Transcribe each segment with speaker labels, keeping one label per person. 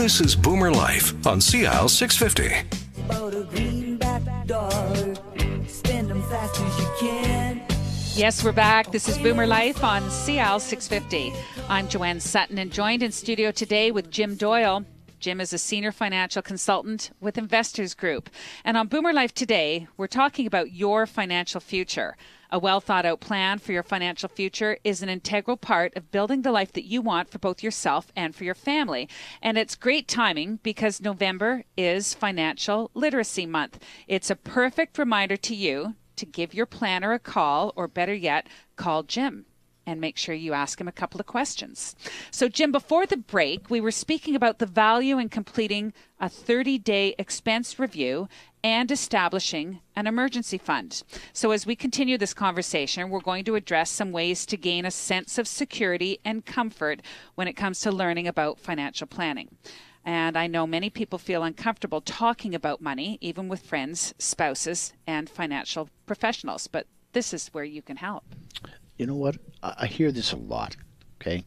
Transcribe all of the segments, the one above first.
Speaker 1: This is Boomer Life on CL 650.
Speaker 2: About a greenback dollar, spend them fast as you can.
Speaker 3: Yes, we're back. This is Boomer Life on CL 650. I'm Joanne Sutton and joined in studio today with Jim Doyle. Jim is a senior financial consultant with Investors Group. And on Boomer Life today, we're talking about your financial future. A well-thought-out plan for your financial future is an integral part of building the life that you want for both yourself and for your family. And it's great timing because November is Financial Literacy Month. It's a perfect reminder to you to give your planner a call, or better yet, call Jim and make sure you ask him a couple of questions. So, Jim, before the break, we were speaking about the value in completing a 30-day expense review and establishing an emergency fund. So as we continue this conversation, we're going to address some ways to gain a sense of security and comfort when it comes to learning about financial planning. And I know many people feel uncomfortable talking about money, even with friends, spouses, and financial professionals. But this is where you can help.
Speaker 4: You know what? I hear this a lot, okay?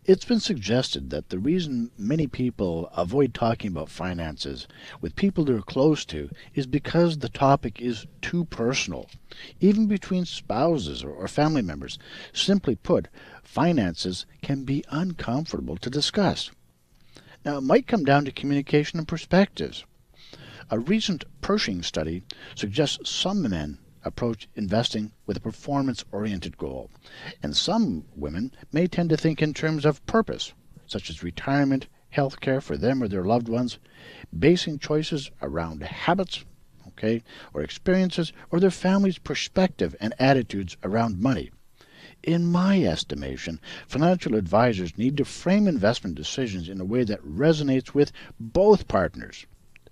Speaker 4: It's been suggested that the reason many people avoid talking about finances with people they're close to is because the topic is too personal, even between spouses or family members. Simply put, finances can be uncomfortable to discuss. Now, it might come down to communication and perspectives. A recent Pershing study suggests some men approach investing with a performance-oriented goal, and some women may tend to think in terms of purpose, such as retirement, health care for them or their loved ones, basing choices around habits, or experiences, or their family's perspective and attitudes around money. In my estimation, financial advisors need to frame investment decisions in a way that resonates with both partners,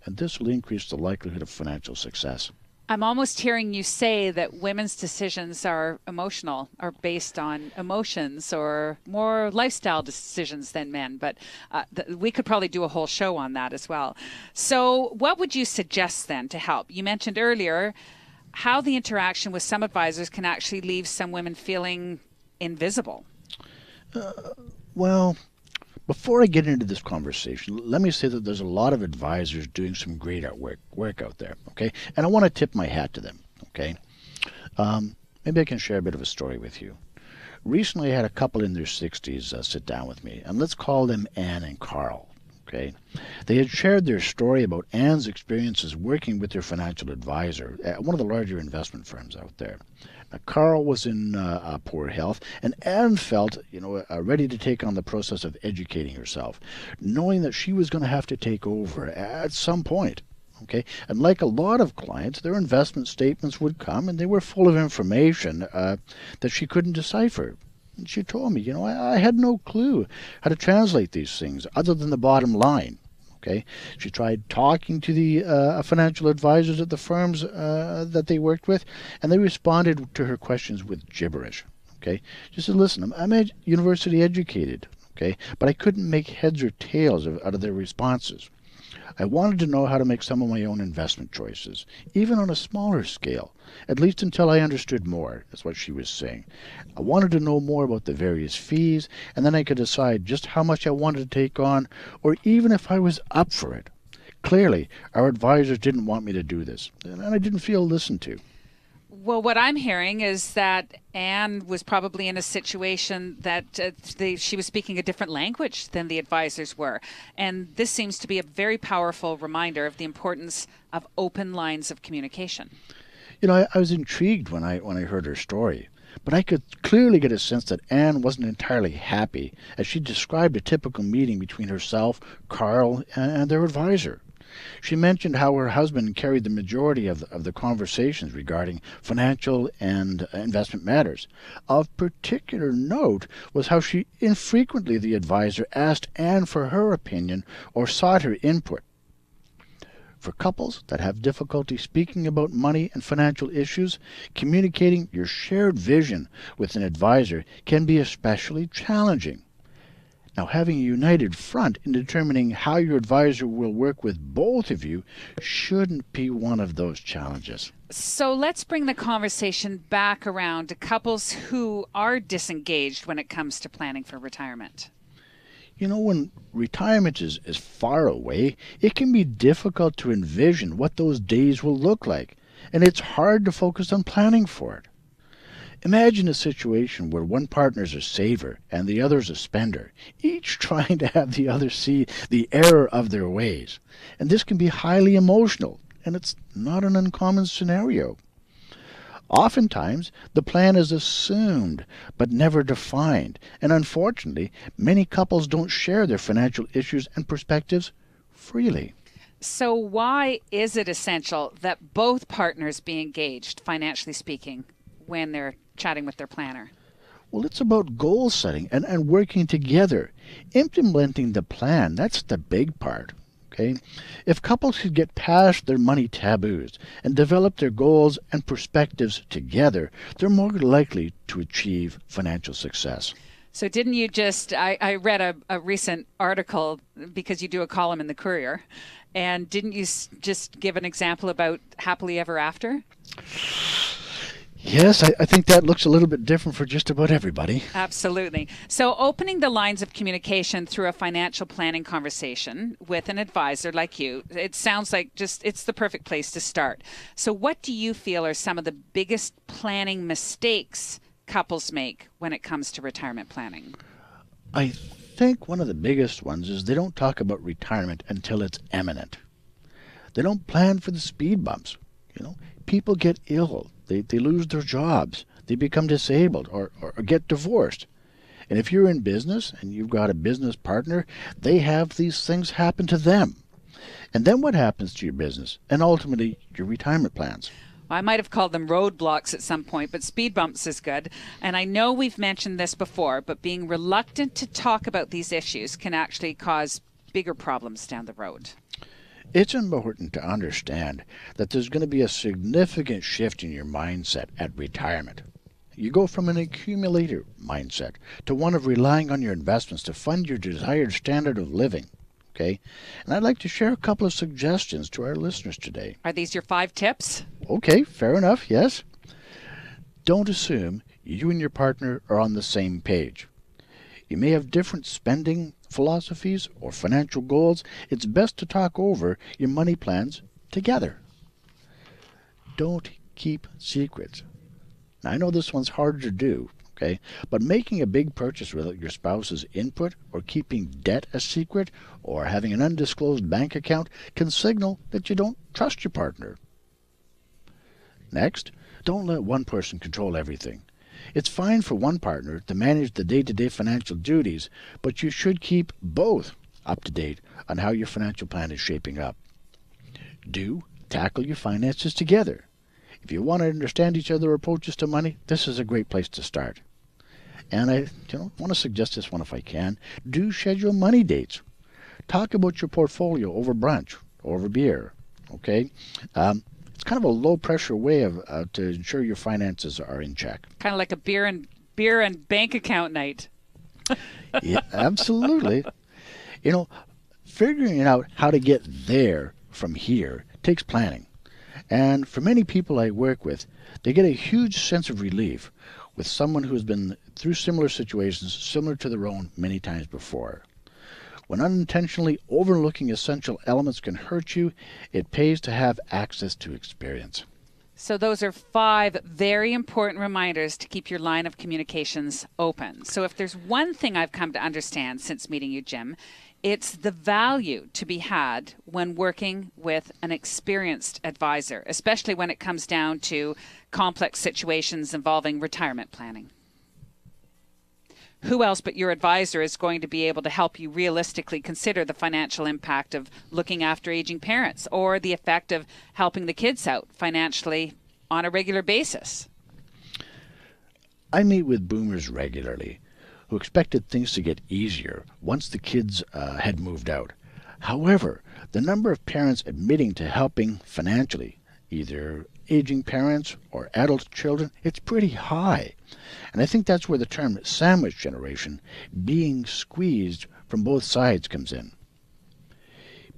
Speaker 4: and this will increase the likelihood of financial success.
Speaker 3: I'm almost hearing you say that women's decisions are emotional, are based on emotions or more lifestyle decisions than men, but we could probably do a whole show on that as well. So what would you suggest then to help? You mentioned earlier how the interaction with some advisors can actually leave some women feeling invisible.
Speaker 4: Well, before I get into this conversation, let me say that there's a lot of advisors doing some great work out there, okay? And I want to tip my hat to them, okay? Maybe I can share a bit of a story with you. Recently, I had a couple in their 60s sit down with me, and let's call them Anne and Carl, okay? They had shared their story about Anne's experiences working with their financial advisor at one of the larger investment firms out there. Carl was in poor health, and Anne felt, ready to take on the process of educating herself, knowing that she was going to have to take over at some point. Okay, and like a lot of clients, their investment statements would come, and they were full of information that she couldn't decipher. And she told me, I had no clue how to translate these things other than the bottom line. Okay, she tried talking to the financial advisors at the firms that they worked with, and they responded to her questions with gibberish. Okay, she said, "Listen, I'm university educated, okay, but I couldn't make heads or tails out of their responses. I wanted to know how to make some of my own investment choices, even on a smaller scale, at least until I understood more," is what she was saying. "I wanted to know more about the various fees, and then I could decide just how much I wanted to take on, or even if I was up for it. Clearly, our advisors didn't want me to do this, and I didn't feel listened to."
Speaker 3: Well, what I'm hearing is that Anne was probably in a situation that she was speaking a different language than the advisors were. And this seems to be a very powerful reminder of the importance of open lines of communication.
Speaker 4: I was intrigued when I heard her story, but I could clearly get a sense that Anne wasn't entirely happy as she described a typical meeting between herself, Carl, and their advisor. She mentioned how her husband carried the majority of the conversations regarding financial and investment matters. Of particular note was how infrequently the advisor asked Anne for her opinion or sought her input. For couples that have difficulty speaking about money and financial issues, communicating your shared vision with an advisor can be especially challenging. Now, having a united front in determining how your advisor will work with both of you shouldn't be one of those challenges.
Speaker 3: So let's bring the conversation back around to couples who are disengaged when it comes to planning for retirement.
Speaker 4: When retirement is far away, it can be difficult to envision what those days will look like, and it's hard to focus on planning for it. Imagine a situation where one partner's a saver and the other's a spender, each trying to have the other see the error of their ways. And this can be highly emotional, and it's not an uncommon scenario. Oftentimes, the plan is assumed but never defined, and unfortunately, many couples don't share their financial issues and perspectives freely.
Speaker 3: So, why is it essential that both partners be engaged, financially speaking, when they're chatting with their planner?
Speaker 4: Well, it's about goal setting and working together. Implementing the plan, that's the big part. Okay? If couples could get past their money taboos and develop their goals and perspectives together, they're more likely to achieve financial success.
Speaker 3: So didn't you I read a recent article because you do a column in the Courier, and didn't you just give an example about happily ever after?
Speaker 4: Yes, I think that looks a little bit different for just about everybody.
Speaker 3: Absolutely. So opening the lines of communication through a financial planning conversation with an advisor like you, it sounds like it's the perfect place to start. So what do you feel are some of the biggest planning mistakes couples make when it comes to retirement planning?
Speaker 4: I think one of the biggest ones is they don't talk about retirement until it's imminent. They don't plan for the speed bumps. People get ill. They lose their jobs. They become disabled or get divorced. And if you're in business and you've got a business partner, they have these things happen to them. And then what happens to your business and ultimately your retirement plans?
Speaker 3: I might have called them roadblocks at some point, but speed bumps is good. And I know we've mentioned this before, but being reluctant to talk about these issues can actually cause bigger problems down the road.
Speaker 4: It's important to understand that there's going to be a significant shift in your mindset at retirement. You go from an accumulator mindset to one of relying on your investments to fund your desired standard of living. Okay? And I'd like to share a couple of suggestions to our listeners today.
Speaker 3: Are these your 5 tips?
Speaker 4: Okay, fair enough, yes. Don't assume you and your partner are on the same page. You may have different spending philosophies or financial goals. It's best to talk over your money plans together. Don't keep secrets. Now, I know this one's harder to do, okay? But making a big purchase without your spouse's input, or keeping debt a secret, or having an undisclosed bank account can signal that you don't trust your partner. Next, don't let one person control everything. It's fine for one partner to manage the day-to-day financial duties, but you should keep both up to date on how your financial plan is shaping up. Do tackle your finances together. If you want to understand each other's approaches to money, this is a great place to start. And I want to suggest this one if I can. Do schedule money dates. Talk about your portfolio over brunch, over beer. Okay? It's kind of a low-pressure way to ensure your finances are in check.
Speaker 3: Kind of like a beer and bank account night.
Speaker 4: Yeah, absolutely. Figuring out how to get there from here takes planning. And for many people I work with, they get a huge sense of relief with someone who has been through similar situations, similar to their own, many times before. When unintentionally overlooking essential elements can hurt you, it pays to have access to experience.
Speaker 3: So those are 5 very important reminders to keep your line of communications open. So if there's one thing I've come to understand since meeting you, Jim, it's the value to be had when working with an experienced advisor, especially when it comes down to complex situations involving retirement planning. Who else but your advisor is going to be able to help you realistically consider the financial impact of looking after aging parents, or the effect of helping the kids out financially on a regular basis?
Speaker 4: I meet with boomers regularly who expected things to get easier once the kids had moved out. However, the number of parents admitting to helping financially, either aging parents or adult children, it's pretty high. And I think that's where the term sandwich generation, being squeezed from both sides, comes in.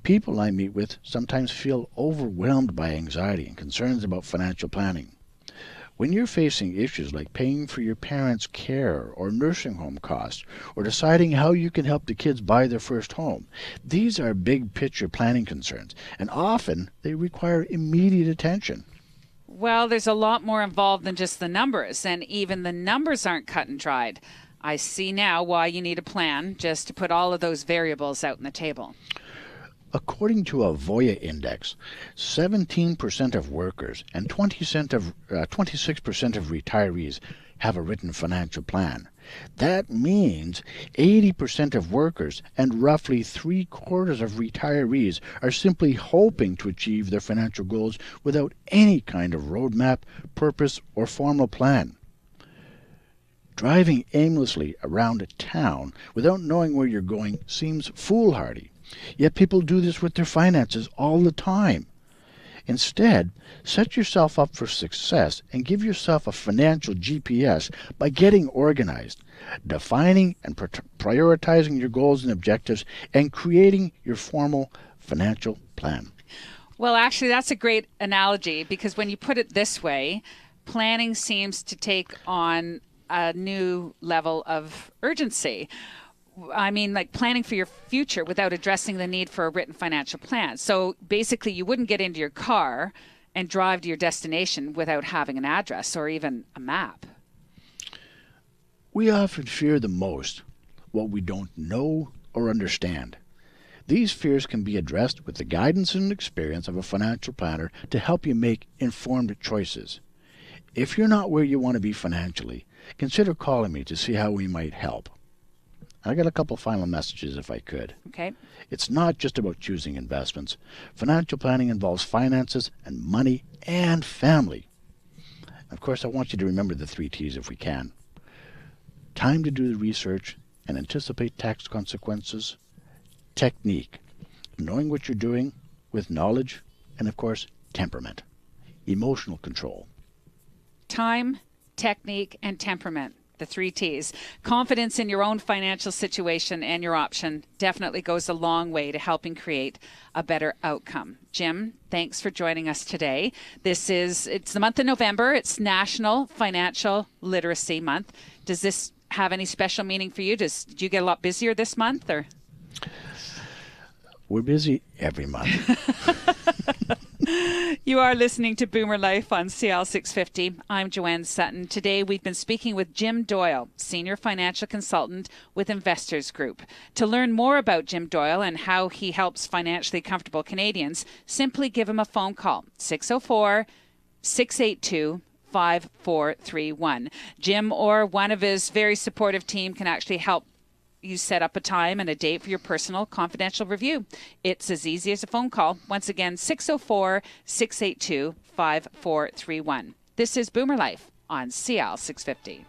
Speaker 4: People I meet with sometimes feel overwhelmed by anxiety and concerns about financial planning. When you're facing issues like paying for your parents' care or nursing home costs, or deciding how you can help the kids buy their first home, these are big picture planning concerns, and often they require immediate attention.
Speaker 3: Well, there's a lot more involved than just the numbers, and even the numbers aren't cut and dried. I see now why you need a plan, just to put all of those variables out on the table.
Speaker 4: According to a Voya index, 17% of workers and 26% of retirees have a written financial plan. That means 80% of workers and roughly 3/4 of retirees are simply hoping to achieve their financial goals without any kind of roadmap, purpose, or formal plan. Driving aimlessly around a town without knowing where you're going seems foolhardy. Yet people do this with their finances all the time. Instead, set yourself up for success and give yourself a financial GPS by getting organized, defining and prioritizing your goals and objectives, and creating your formal financial plan.
Speaker 3: Well, actually, that's a great analogy, because when you put it this way, planning seems to take on a new level of urgency. I mean, like planning for your future without addressing the need for a written financial plan. So basically, you wouldn't get into your car and drive to your destination without having an address or even a map.
Speaker 4: We often fear the most what we don't know or understand. These fears can be addressed with the guidance and experience of a financial planner to help you make informed choices. If you're not where you want to be financially, consider calling me to see how we might help. I got a couple final messages if I could.
Speaker 3: Okay.
Speaker 4: It's not just about choosing investments. Financial planning involves finances and money and family. Of course, I want you to remember the 3 T's if we can. Time to do the research and anticipate tax consequences. Technique, knowing what you're doing with knowledge. And of course, temperament, emotional control.
Speaker 3: Time, technique, and temperament. The 3 T's. Confidence in your own financial situation and your option definitely goes a long way to helping create a better outcome. Jim, thanks for joining us today. It's the month of November. It's National Financial Literacy Month. Does this have any special meaning for you? Did you get a lot busier this month, or?
Speaker 4: We're busy every month.
Speaker 3: You are listening to Boomer Life on CL 650. I'm Joanne Sutton. Today we've been speaking with Jim Doyle, Senior Financial Consultant with Investors Group. To learn more about Jim Doyle and how he helps financially comfortable Canadians, simply give him a phone call, 604-682-5431. Jim or one of his very supportive team can actually help you set up a time and a date for your personal confidential review. It's as easy as a phone call. Once again, 604-682-5431. This is Boomer Life on CL 650.